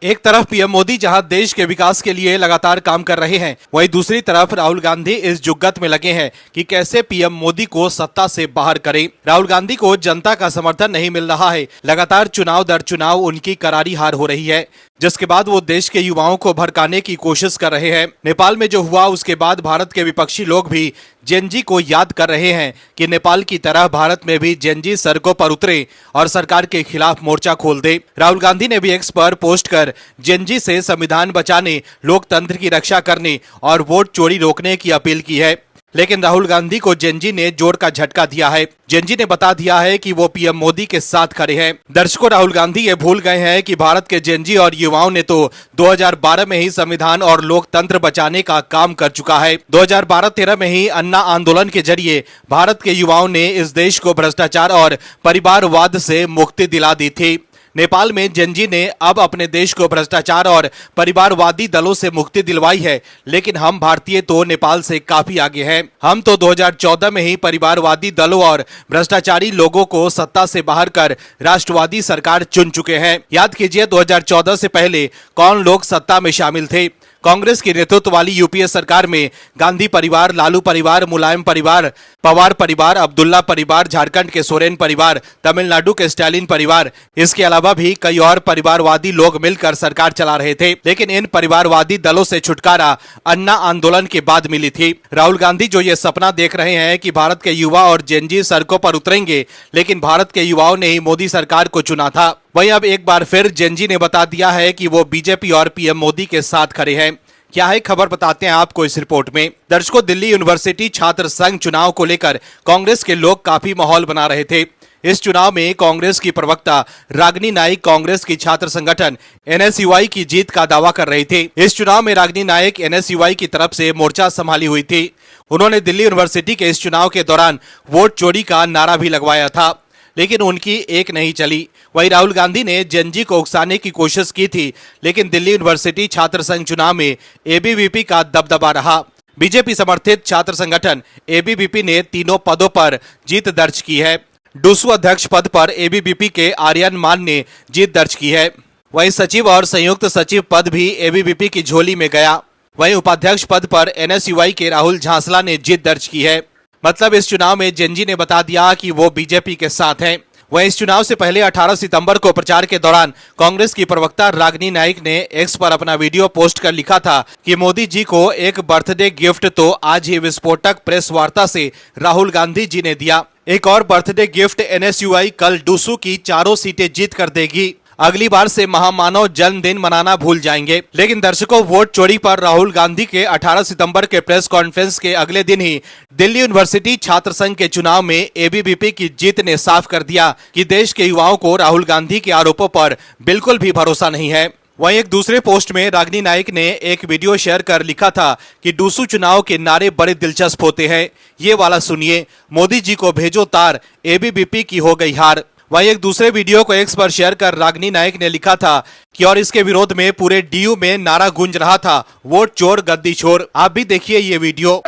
एक तरफ पीएम मोदी जहां देश के विकास के लिए लगातार काम कर रहे हैं, वहीं दूसरी तरफ राहुल गांधी इस जुग्गत में लगे हैं कि कैसे पीएम मोदी को सत्ता से बाहर करें। राहुल गांधी को जनता का समर्थन नहीं मिल रहा है। लगातार चुनाव दर चुनाव उनकी करारी हार हो रही है, जिसके बाद वो देश के युवाओं को भड़काने की कोशिश कर रहे हैं। नेपाल में जो हुआ उसके बाद भारत के विपक्षी लोग भी जेनजी को याद कर रहे हैं कि नेपाल की तरह भारत में भी जेनजी सड़कों पर उतरे और सरकार के खिलाफ मोर्चा खोल दे। राहुल गांधी ने भी एक्स पर पोस्ट कर जेनजी से संविधान बचाने, लोकतंत्र की रक्षा करने और वोट चोरी रोकने की अपील की है। लेकिन राहुल गांधी को जेनजी ने जोर का झटका दिया है। जेनजी ने बता दिया है कि वो पीएम मोदी के साथ खड़े हैं। दर्शकों, राहुल गांधी ये भूल गए हैं कि भारत के जेनजी और युवाओं ने तो 2012 में ही संविधान और लोकतंत्र बचाने का काम कर चुका है। 2012-13 में ही अन्ना आंदोलन के जरिए भारत के युवाओं ने इस देश को भ्रष्टाचार और परिवारवाद से मुक्ति दिला दी थी। नेपाल में जेनजी ने अब अपने देश को भ्रष्टाचार और परिवारवादी दलों से मुक्ति दिलवाई है, लेकिन हम भारतीय तो नेपाल से काफी आगे हैं। हम तो 2014 में ही परिवारवादी दलों और भ्रष्टाचारी लोगों को सत्ता से बाहर कर राष्ट्रवादी सरकार चुन चुके हैं। याद कीजिए 2014 से पहले कौन लोग सत्ता में शामिल थे। कांग्रेस की नेतृत्व वाली यूपीए सरकार में गांधी परिवार, लालू परिवार, मुलायम परिवार, पवार परिवार, अब्दुल्ला परिवार, झारखंड के सोरेन परिवार, तमिलनाडु के स्टालिन परिवार, इसके अलावा भी कई और परिवारवादी लोग मिलकर सरकार चला रहे थे। लेकिन इन परिवारवादी दलों से छुटकारा अन्ना आंदोलन के बाद मिली थी। राहुल गांधी जो ये सपना देख रहे हैं कि भारत के युवा और जेनजी सड़कों पर उतरेंगे, लेकिन भारत के युवाओं ने ही मोदी सरकार को चुना था। वहीं अब एक बार फिर जेनजी ने बता दिया है कि वो बीजेपी और पीएम मोदी के साथ खड़े हैं। क्या है खबर, बताते हैं आपको इस रिपोर्ट में। दर्शकों, दिल्ली यूनिवर्सिटी छात्र संघ चुनाव को लेकर कांग्रेस के लोग काफी माहौल बना रहे थे। इस चुनाव में कांग्रेस की प्रवक्ता रागिनी नाइक कांग्रेस की छात्र संगठन एनएसयूआई की जीत का दावा कर रहे थे। इस चुनाव में रागिनी नाइक एनएसयूआई की तरफ से मोर्चा संभाली हुई थी। उन्होंने दिल्ली यूनिवर्सिटी के इस चुनाव के दौरान वोट चोरी का नारा भी लगवाया था, लेकिन उनकी एक नहीं चली। वहीं राहुल गांधी ने जेनजी को उकसाने की कोशिश की थी, लेकिन दिल्ली यूनिवर्सिटी छात्र संघ चुनाव में एबीवीपी का दबदबा रहा। बीजेपी समर्थित छात्र संगठन एबीवीपी ने तीनों पदों पर जीत दर्ज की है। डूसू अध्यक्ष पद पर एबीवीपी के आर्यन मान ने जीत दर्ज की है। वहीं सचिव और संयुक्त सचिव पद भी एबीवीपी की झोली में गया। वहीं उपाध्यक्ष पद पर एनएसयूआई के राहुल झांसला ने जीत दर्ज की है। मतलब इस चुनाव में जेनजी ने बता दिया कि वो बीजेपी के साथ हैं। वहीं इस चुनाव से पहले 18 सितंबर को प्रचार के दौरान कांग्रेस की प्रवक्ता रागिनी नाइक ने एक्स पर अपना वीडियो पोस्ट कर लिखा था कि मोदी जी को एक बर्थडे गिफ्ट तो आज ही विस्फोटक प्रेस वार्ता से राहुल गांधी जी ने दिया। एक और बर्थडे गिफ्ट, एनएसयूआई कल डूसू की चारों सीटें जीत कर देगी। अगली बार से महामानव जन्मदिन मनाना भूल जाएंगे। लेकिन दर्शकों, वोट चोरी पर राहुल गांधी के 18 सितंबर के प्रेस कॉन्फ्रेंस के अगले दिन ही दिल्ली यूनिवर्सिटी छात्र संघ के चुनाव में एबीवीपी की जीत ने साफ कर दिया कि देश के युवाओं को राहुल गांधी के आरोपों पर बिल्कुल भी भरोसा नहीं है। वहीं एक दूसरे पोस्ट में रागिनी नाइक ने एक वीडियो शेयर कर लिखा था कि डूसू चुनाव के नारे बड़े दिलचस्प होते हैं, ये वाला सुनिए, मोदी जी को भेजो तार, एबीवीपी की हो गई हार। वहीं एक दूसरे वीडियो को एक्स पर शेयर कर रागिनी नाइक ने लिखा था कि और इसके विरोध में पूरे डीयू में नारा गूंज रहा था, वोट चोर गद्दी छोर। आप भी देखिए ये वीडियो।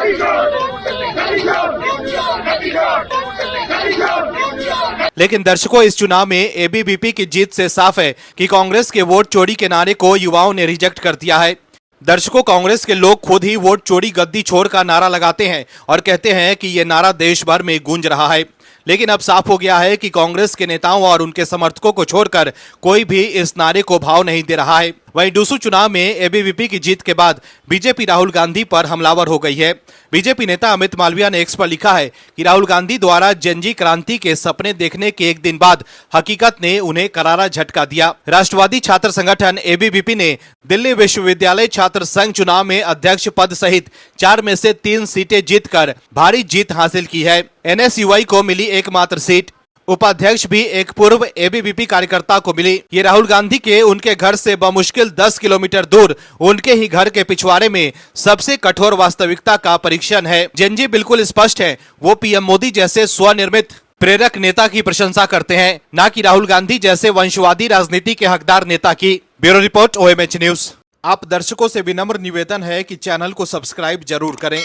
लेकिन दर्शकों, इस चुनाव में एबीवीपी की जीत से साफ है कि कांग्रेस के वोट चोरी के नारे को युवाओं ने रिजेक्ट कर दिया है। दर्शकों, कांग्रेस के लोग खुद ही वोट चोरी गद्दी छोर का नारा लगाते हैं और कहते हैं कि ये नारा देश भर में गूंज रहा है। लेकिन अब साफ हो गया है कि कांग्रेस के नेताओं और उनके समर्थकों को छोड़कर कोई भी इस नारे को भाव नहीं दे रहा है। वहीं डूसू चुनाव में एबीवीपी की जीत के बाद बीजेपी राहुल गांधी पर हमलावर हो गई है। बीजेपी नेता अमित मालविया ने एक्स पर लिखा है कि राहुल गांधी द्वारा जेनजी क्रांति के सपने देखने के एक दिन बाद हकीकत ने उन्हें करारा झटका दिया। राष्ट्रवादी छात्र संगठन एबीवीपी ने दिल्ली विश्वविद्यालय छात्र संघ चुनाव में अध्यक्ष पद सहित 4 में से 3 सीटें जीतकर भारी जीत हासिल की है। एनएसयूआई को मिली एकमात्र सीट। उपाध्यक्ष भी एक पूर्व एबीवीपी कार्यकर्ता को मिली। ये राहुल गांधी के उनके घर से बमुश्किल 10 किलोमीटर दूर उनके ही घर के पिछवाड़े में सबसे कठोर वास्तविकता का परीक्षण है। जेनजी बिल्कुल स्पष्ट है, वो पीएम मोदी जैसे स्वनिर्मित प्रेरक नेता की प्रशंसा करते हैं, न कि राहुल गांधी जैसे वंशवादी राजनीति के हकदार नेता की। Bureau report, OMH news. आप दर्शकों से विनम्र निवेदन है कि चैनल को सब्सक्राइब जरूर करें।